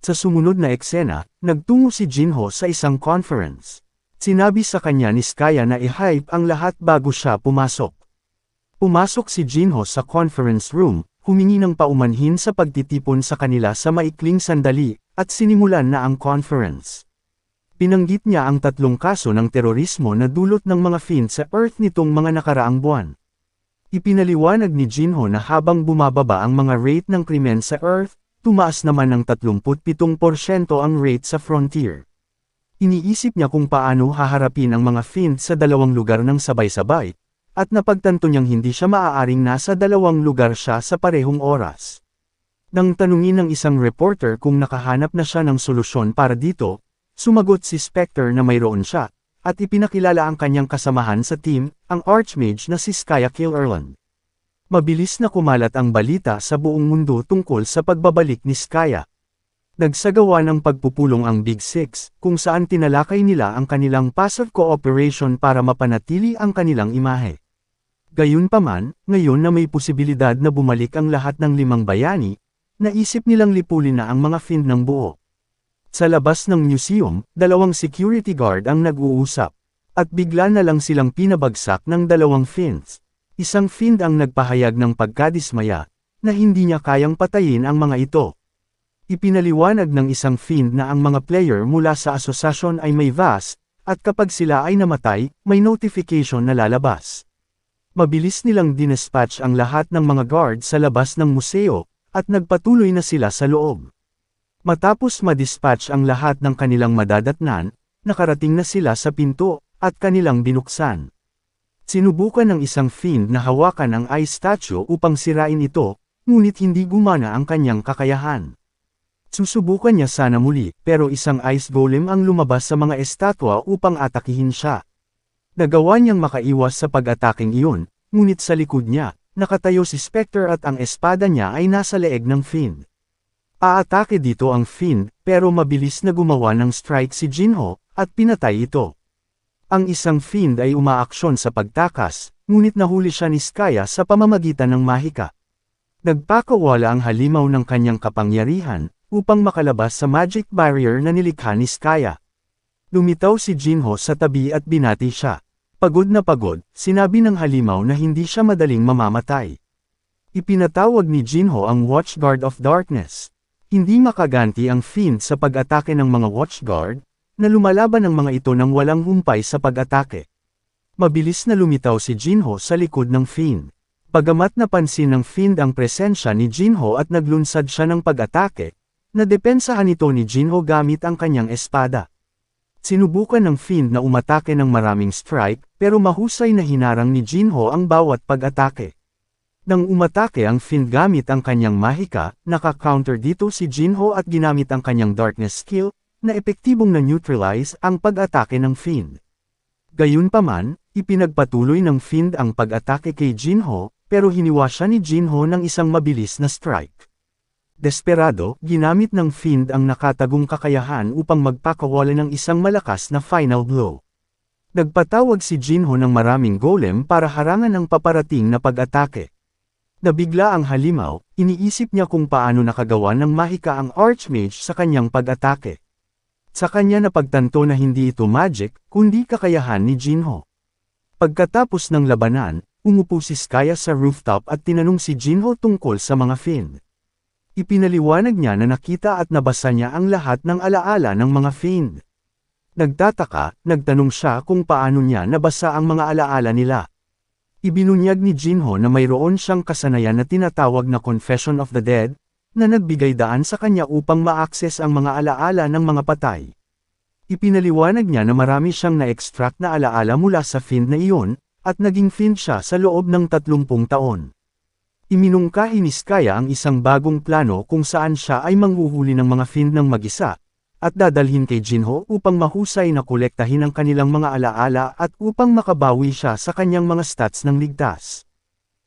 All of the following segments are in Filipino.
Sa sumunod na eksena, nagtungo si Jinho sa isang conference. Sinabi sa kanya ni Skaya na i-hype ang lahat bago siya pumasok. Pumasok si Jinho sa conference room, humingi ng paumanhin sa pagtitipon sa kanila sa maikling sandali, at sinimulan na ang conference. Pinanggit niya ang 3 kaso ng terorismo na dulot ng mga Finn sa Earth nitong mga nakaraang buwan. Ipinaliwanag ni Jinho na habang bumababa ang mga rate ng krimen sa Earth, tumaas naman ng 37% ang rate sa Frontier. Iniisip niya kung paano haharapin ang mga Finn sa 2 lugar ng sabay-sabay, at napagtanto niyang hindi siya maaaring nasa 2 lugar siya sa parehong oras. Nang tanungin ng isang reporter kung nakahanap na siya ng solusyon para dito, sumagot si Spectre na mayroon siya, at ipinakilala ang kanyang kasamahan sa team, ang Archmage na si Skaya Killerland. Mabilis na kumalat ang balita sa buong mundo tungkol sa pagbabalik ni Skaya. Nagsagawa ng pagpupulong ang Big Six, kung saan tinalakay nila ang kanilang passive cooperation para mapanatili ang kanilang imahe. Gayunpaman, ngayon na may posibilidad na bumalik ang lahat ng 5 bayani, naisip nilang lipulin na ang mga Finn ng buo. Sa labas ng museum, 2 security guard ang nag-uusap, at bigla na lang silang pinabagsak ng 2 Finns. Isang Finn ang nagpahayag ng pagkadismaya, na hindi niya kayang patayin ang mga ito. Ipinaliwanag ng isang Finn na ang mga player mula sa asosasyon ay may VAS, at kapag sila ay namatay, may notification na lalabas. Mabilis nilang dinispatch ang lahat ng mga guard sa labas ng museo, at nagpatuloy na sila sa loob. Matapos madispatch ang lahat ng kanilang madadatnan, nakarating na sila sa pinto, at kanilang binuksan. Sinubukan ng isang Finn na hawakan ang ice statue upang sirain ito, ngunit hindi gumana ang kanyang kakayahan. Susubukan niya sana muli, pero isang ice golem ang lumabas sa mga estatwa upang atakihin siya. Nagawa niyang makaiwas sa pag-ataking iyon, ngunit sa likod niya, nakatayo si Spectre at ang espada niya ay nasa leeg ng Finn. Aatake dito ang Finn, pero mabilis na gumawa ng strike si Jinho, at pinatay ito. Ang isang Finn ay umaaksyon sa pagtakas, ngunit nahuli siya ni Skaya sa pamamagitan ng mahika. Nagpakawala ang halimaw ng kanyang kapangyarihan, upang makalabas sa magic barrier na nilikha ni Skaya. Lumitaw si Jinho sa tabi at binati siya. Pagod na pagod, sinabi ng halimaw na hindi siya madaling mamamatay. Ipinatawag ni Jinho ang Watchguard of Darkness. Hindi makaganti ang Finn sa pag-atake ng mga Watchguard, na lumalaban ang mga ito nang walang humpay sa pag-atake. Mabilis na lumitaw si Jinho sa likod ng Finn. Bagamat napansin ng Finn ang presensya ni Jinho at naglunsad siya ng pag-atake, nadepensahan ito ni Jinho gamit ang kanyang espada. Sinubukan ng Finn na umatake ng maraming strike, pero mahusay na hinarang ni Jinho ang bawat pag-atake. Nang umatake ang Finn gamit ang kanyang mahika, naka-counter dito si Jinho at ginamit ang kanyang darkness skill, na epektibong na-neutralize ang pag-atake ng Finn. Gayunpaman, ipinagpatuloy ng Finn ang pag-atake kay Jinho, pero hiniwa siya ni Jinho ng isang mabilis na strike. Desperado, ginamit ng Finn ang nakatagong kakayahan upang magpakawala ng isang malakas na final blow. Nagpatawag si Jinho ng maraming golem para harangan ang paparating na pag-atake. Nabigla ang halimaw, iniisip niya kung paano nakagawa ng mahika ang Archmage sa kanyang pag-atake. Sa kanya napagtanto na hindi ito magic, kundi kakayahan ni Jinho. Pagkatapos ng labanan, umupo si Skaya sa rooftop at tinanong si Jinho tungkol sa mga Finn. Ipinaliwanag niya na nakita at nabasa niya ang lahat ng alaala ng mga Finn. Nagtataka, nagtanong siya kung paano niya nabasa ang mga alaala nila. Ibinunyag ni Jinho na mayroon siyang kasanayan na tinatawag na Confession of the Dead, na nagbigay daan sa kanya upang ma-access ang mga alaala ng mga patay. Ipinaliwanag niya na marami siyang na-extract na alaala mula sa Finn na iyon, at naging Finn siya sa loob ng 30 taon. Iminungkahi ni Skaya ang isang bagong plano kung saan siya ay manghuhuli ng mga Finn ng mag-isa, at dadalhin kay Jinho upang mahusay na kolektahin ang kanilang mga alaala at upang makabawi siya sa kanyang mga stats ng ligtas.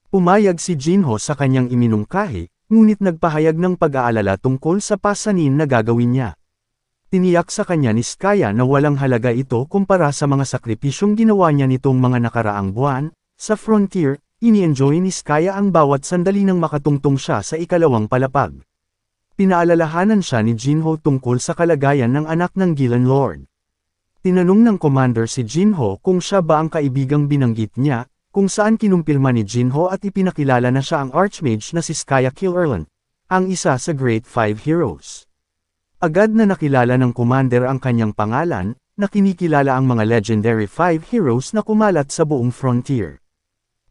Pumayag si Jinho sa kanyang iminungkahi, ngunit nagpahayag ng pag-aalala tungkol sa pasanin na gagawin niya. Tiniyak sa kanya ni Skaya na walang halaga ito kumpara sa mga sakripisyong ginawa niya nitong mga nakaraang buwan. Sa Frontier, ini-enjoy ni Skaya ang bawat sandali nang makatungtong siya sa ikalawang palapag. Pinaalalahanan siya ni Jinho tungkol sa kalagayan ng anak ng Gillen Lord. Tinanong ng commander si Jinho kung siya ba ang kaibigang binanggit niya, kung saan kinumpirma ni Jinho at ipinakilala na siya ang Archmage na si Skaya Killerland, ang isa sa Great Five Heroes. Agad na nakilala ng commander ang kanyang pangalan, na kinikilala ang mga Legendary Five Heroes na kumalat sa buong frontier.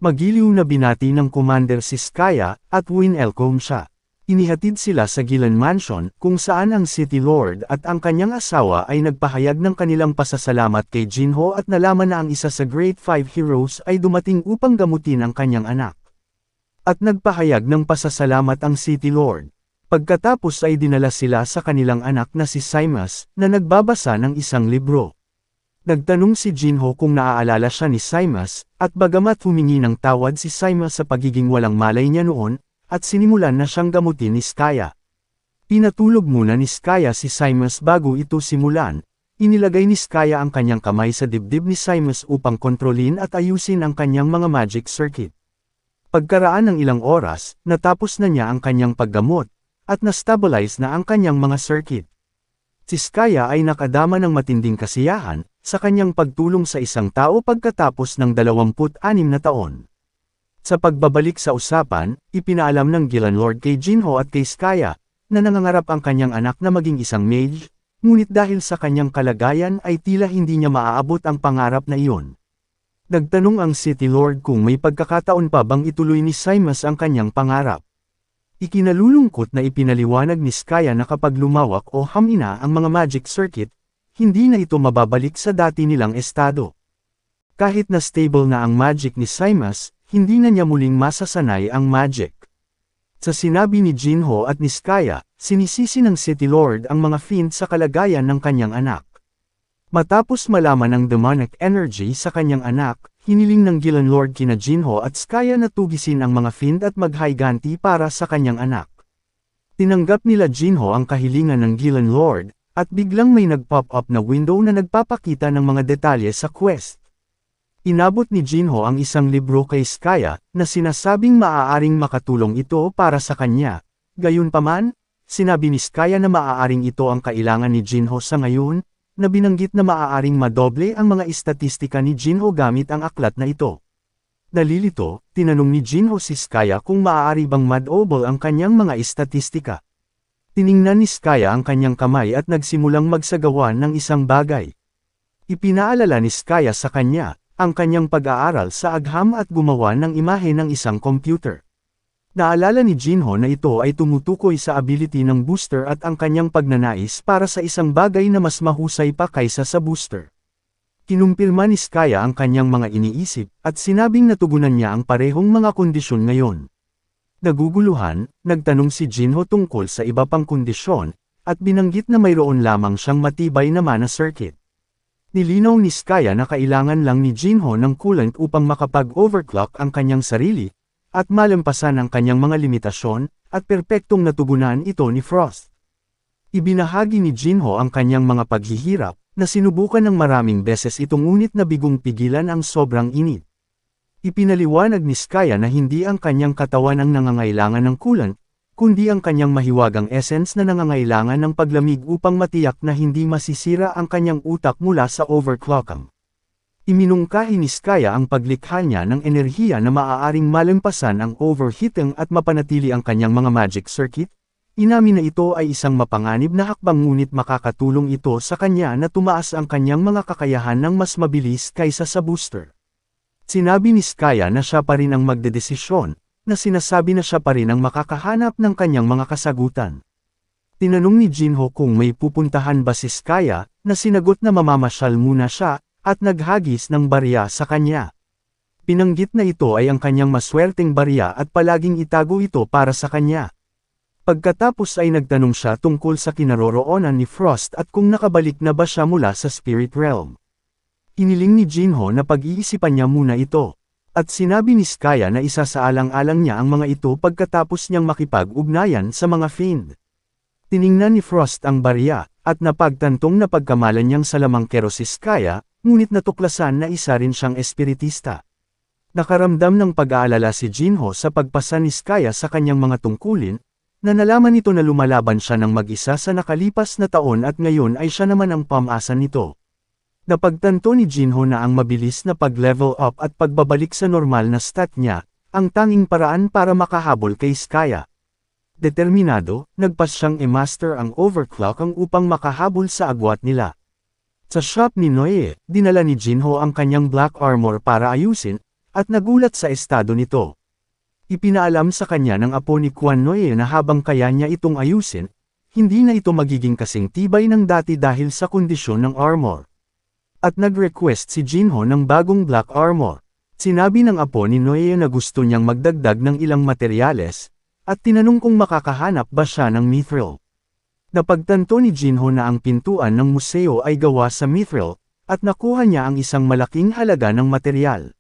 Magiliw na binati ng commander si Skaya, at winelcome siya. Inihatid sila sa Gillen Mansion, kung saan ang City Lord at ang kanyang asawa ay nagpahayag ng kanilang pasasalamat kay Jinho at nalaman na ang isa sa Great Five Heroes ay dumating upang gamutin ang kanyang anak. At nagpahayag ng pasasalamat ang City Lord. Pagkatapos ay dinala sila sa kanilang anak na si Simas, na nagbabasa ng isang libro. Nagtanong si Jinho kung naaalala siya ni Simas, at bagamat humingi ng tawad si Simas sa pagiging walang malay niya noon, at sinimulan na siyang gamutin ni Skaya. Pinatulog muna ni Skaya si Simas bago ito simulan. Inilagay ni Skaya ang kanyang kamay sa dibdib ni Simas upang kontrolin at ayusin ang kanyang mga magic circuit. Pagkaraan ng ilang oras, natapos na niya ang kanyang paggamot, at na-stabilize na ang kanyang mga circuit. Si Skaya ay nakadama ng matinding kasiyahan, sa kanyang pagtulong sa isang tao pagkatapos ng 26 na taon. Sa pagbabalik sa usapan, ipinaalam ng Gillen Lord kay Jinho at kay Skaya, na nangangarap ang kanyang anak na maging isang mage, ngunit dahil sa kanyang kalagayan ay tila hindi niya maaabot ang pangarap na iyon. Nagtanong ang City Lord kung may pagkakataon pa bang ituloy ni Simas ang kanyang pangarap. Ikinalulungkot na ipinaliwanag ni Skaya na kapag lumawak o hamina ang mga magic circuit, hindi na ito mababalik sa dati nilang estado. Kahit na stable na ang magic ni Simas, hindi na niya muling masasanay ang magic. Sa sinabi ni Jinho at ni Skaya, sinisisi ng City Lord ang mga fiend sa kalagayan ng kanyang anak. Matapos malaman ang demonic energy sa kanyang anak, hiniling ng Gillen Lord kina Jinho at Skaya na tugisin ang mga fiend at maghiganti para sa kanyang anak. Tinanggap nila Jinho ang kahilingan ng Gillen Lord, at biglang may nag-pop up na window na nagpapakita ng mga detalye sa quest. Inabot ni Jinho ang isang libro kay Skaya, na sinasabing maaaring makatulong ito para sa kanya. Gayunpaman, sinabi ni Skaya na maaaring ito ang kailangan ni Jinho sa ngayon, na binanggit na maaaring madoble ang mga istatistika ni Jinho gamit ang aklat na ito. Nalilito, tinanong ni Jinho si Skaya kung maaari bang madoble ang kanyang mga istatistika. Tiningnan ni Skaya ang kanyang kamay at nagsimulang magsagawa ng isang bagay. Ipinaalala ni Skaya sa kanya, ang kanyang pag-aaral sa agham at gumawa ng imahe ng isang computer. Naalala ni Jinho na ito ay tumutukoy sa ability ng booster at ang kanyang pagnanais para sa isang bagay na mas mahusay pa kaysa sa booster. Kinumpirma ni Skaya ang kanyang mga iniisip, at sinabing natugunan niya ang parehong mga kondisyon ngayon. Naguguluhan, nagtanong si Jinho tungkol sa iba pang kondisyon, at binanggit na mayroon lamang siyang matibay na mana circuit. Nilinaw ni Skaya na kailangan lang ni Jinho ng coolant upang makapag-overclock ang kanyang sarili, at malampasan ang kanyang mga limitasyon, at perpektong natugunan ito ni Frost. Ibinahagi ni Jinho ang kanyang mga paghihirap, na sinubukan ng maraming beses itong ngunit na bigong pigilan ang sobrang init. Ipinaliwanag ni Skaya na hindi ang kanyang katawan ang nangangailangan ng coolant, kundi ang kanyang mahiwagang essence na nangangailangan ng paglamig upang matiyak na hindi masisira ang kanyang utak mula sa overclocking. Iminungkahi ni Skaya ang paglikha niya ng enerhiya na maaaring malampasan ang overheating at mapanatili ang kanyang mga magic circuit. Inamin na ito ay isang mapanganib na hakbang ngunit makakatulong ito sa kanya na tumaas ang kanyang mga kakayahan ng mas mabilis kaysa sa booster. Sinabi ni Skaya na siya pa rin ang magdedesisyon, na sinasabi na siya pa rin ang makakahanap ng kanyang mga kasagutan. Tinanong ni Jinho kung may pupuntahan ba si Skaya, na sinagot na mamamasyal muna siya, at naghagis ng barya sa kanya. Pinanggit na ito ay ang kanyang maswerteng barya at palaging itago ito para sa kanya. Pagkatapos ay nagtanong siya tungkol sa kinaroroonan ni Frost at kung nakabalik na ba siya mula sa spirit realm. Iniling ni Jinho na pag-iisipan niya muna ito. At sinabi ni Skaya na isa sa alang-alang niya ang mga ito pagkatapos niyang makipag-ugnayan sa mga fiend. Tiningnan ni Frost ang barya, at napagtantong na pagkamalan niyang salamangkero si Skaya, ngunit natuklasan na isa rin siyang espiritista. Nakaramdam ng pag-aalala si Jinho sa pagpasa ni Skaya sa kanyang mga tungkulin, na nalaman nito na lumalaban siya ng mag-isa sa nakalipas na taon at ngayon ay siya naman ang pamasa nito. Napagtanto ni Jinho na ang mabilis na pag-level up at pagbabalik sa normal na stat niya, ang tanging paraan para makahabol kay Skaya. Determinado, nagpas siyang i-master ang overclocking upang makahabol sa agwat nila. Sa shop ni Noe, dinala ni Jinho ang kanyang black armor para ayusin, at nagulat sa estado nito. Ipinaalam sa kanya ng apo ni Quan Noe na habang kaya niya itong ayusin, hindi na ito magiging kasing tibay ng dati dahil sa kondisyon ng armor. At nag-request si Jinho ng bagong black armor. Sinabi ng apo ni Noe na gusto niyang magdagdag ng ilang materyales, at tinanong kung makakahanap ba siya ng mithril. Napagtanto ni Jinho na ang pintuan ng museo ay gawa sa mithril, at nakuha niya ang isang malaking halaga ng materyal.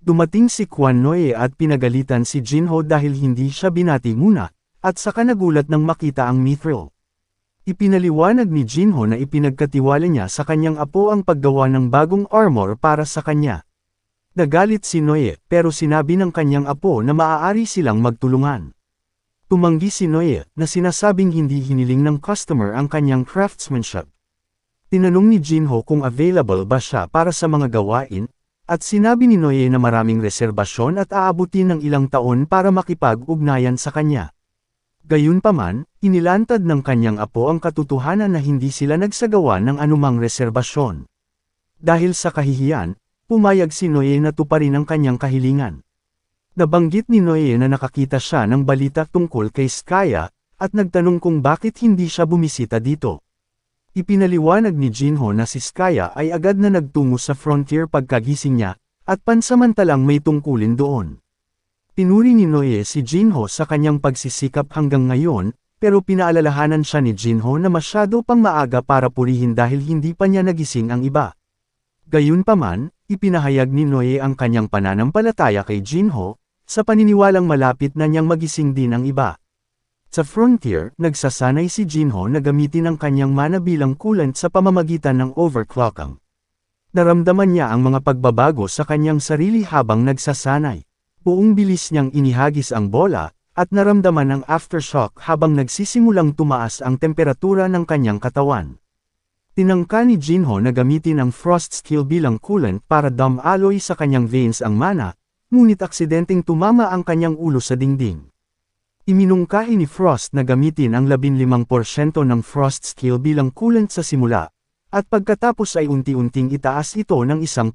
Dumating si Quan Noe at pinagalitan si Jinho dahil hindi siya binati muna, at saka nagulat nang makita ang mithril. Ipinaliwanag ni Jinho na ipinagkatiwala niya sa kanyang apo ang paggawa ng bagong armor para sa kanya. Nagalit si Noe, pero sinabi ng kanyang apo na maaari silang magtulungan. Tumanggi si Noe, na sinasabing hindi hiniling ng customer ang kanyang craftsmanship. Tinanong ni Jinho kung available ba siya para sa mga gawain, at sinabi ni Noe na maraming reserbasyon at aabutin ng ilang taon para makipag-ugnayan sa kanya. Gayunpaman, inilantad ng kanyang apo ang katotohanan na hindi sila nagsagawa ng anumang reserbasyon. Dahil sa kahihiyan, pumayag si Noe na tuparin ang kanyang kahilingan. Nabanggit ni Noe na nakakita siya ng balita tungkol kay Skaya, at nagtanong kung bakit hindi siya bumisita dito. Ipinaliwanag ni Jinho na si Skaya ay agad na nagtungo sa frontier pagkagising niya, at pansamantalang may tungkulin doon. Pinuri ni Noe si Jinho sa kanyang pagsisikap hanggang ngayon, pero pinaalalahanan siya ni Jinho na masyado pang maaga para purihin dahil hindi pa niya nagising ang iba. Gayunpaman, ipinahayag ni Noe ang kanyang pananampalataya kay Jinho, sa paniniwalang malapit na niyang magising din ang iba. Sa frontier, nagsasanay si Jinho na gamitin ang kanyang mana bilang coolant sa pamamagitan ng overclocking. Naramdaman niya ang mga pagbabago sa kanyang sarili habang nagsasanay. Buong bilis niyang inihagis ang bola, at naramdaman ang aftershock habang nagsisimulang tumaas ang temperatura ng kanyang katawan. Tinangka ni Jinho na gamitin ang frost skill bilang coolant para dumaloy sa kanyang veins ang mana, ngunit aksidenteng tumama ang kanyang ulo sa dingding. Iminungkahi ni Frost na gamitin ang 15% ng frost skill bilang coolant sa simula, at pagkatapos ay unti-unting itaas ito ng 1%.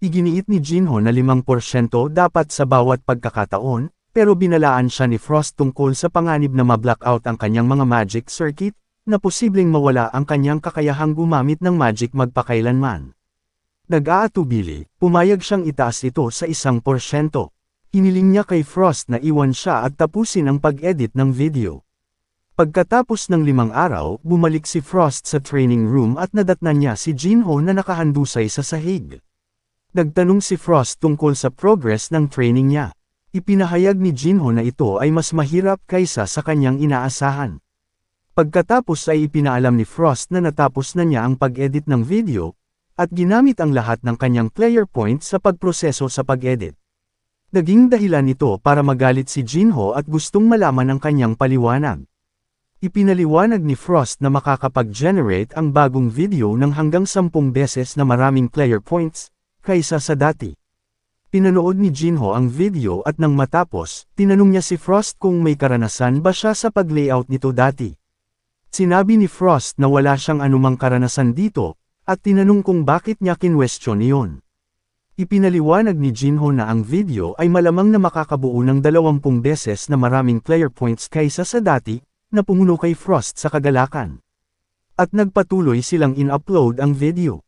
Iginiit ni Jinho na 5% dapat sa bawat pagkakataon, pero binalaan siya ni Frost tungkol sa panganib na ma-blackout ang kanyang mga magic circuit, na posibleng mawala ang kanyang kakayahang gumamit ng magic magpakailanman. Nag-aatubili, pumayag siyang itaas ito sa 1%. Hiniling niya kay Frost na iwan siya at tapusin ang pag-edit ng video. Pagkatapos ng 5 araw, bumalik si Frost sa training room at nadatnan niya si Jinho na nakahandusay sa sahig. Nagtanong si Frost tungkol sa progress ng training niya. Ipinahayag ni Jinho na ito ay mas mahirap kaysa sa kanyang inaasahan. Pagkatapos ay ipinaalam ni Frost na natapos na niya ang pag-edit ng video, at ginamit ang lahat ng kanyang player points sa pagproseso sa pag-edit. Naging dahilan nito para magalit si Jinho at gustong malaman ang kanyang paliwanag. Ipinaliwanag ni Frost na makakapag-generate ang bagong video ng hanggang 10 beses na maraming player points, kaysa sa dati. Pinanood ni Jinho ang video at nang matapos, tinanong niya si Frost kung may karanasan ba siya sa pag-layout nito dati. Sinabi ni Frost na wala siyang anumang karanasan dito, at tinanong kung bakit niya kinwestiyon iyon. Ipinaliwanag ni Jinho na ang video ay malamang na makakabuo ng 20 beses na maraming player points kaysa sa dati, na pumuno kay Frost sa kagalakan. At nagpatuloy silang in-upload ang video.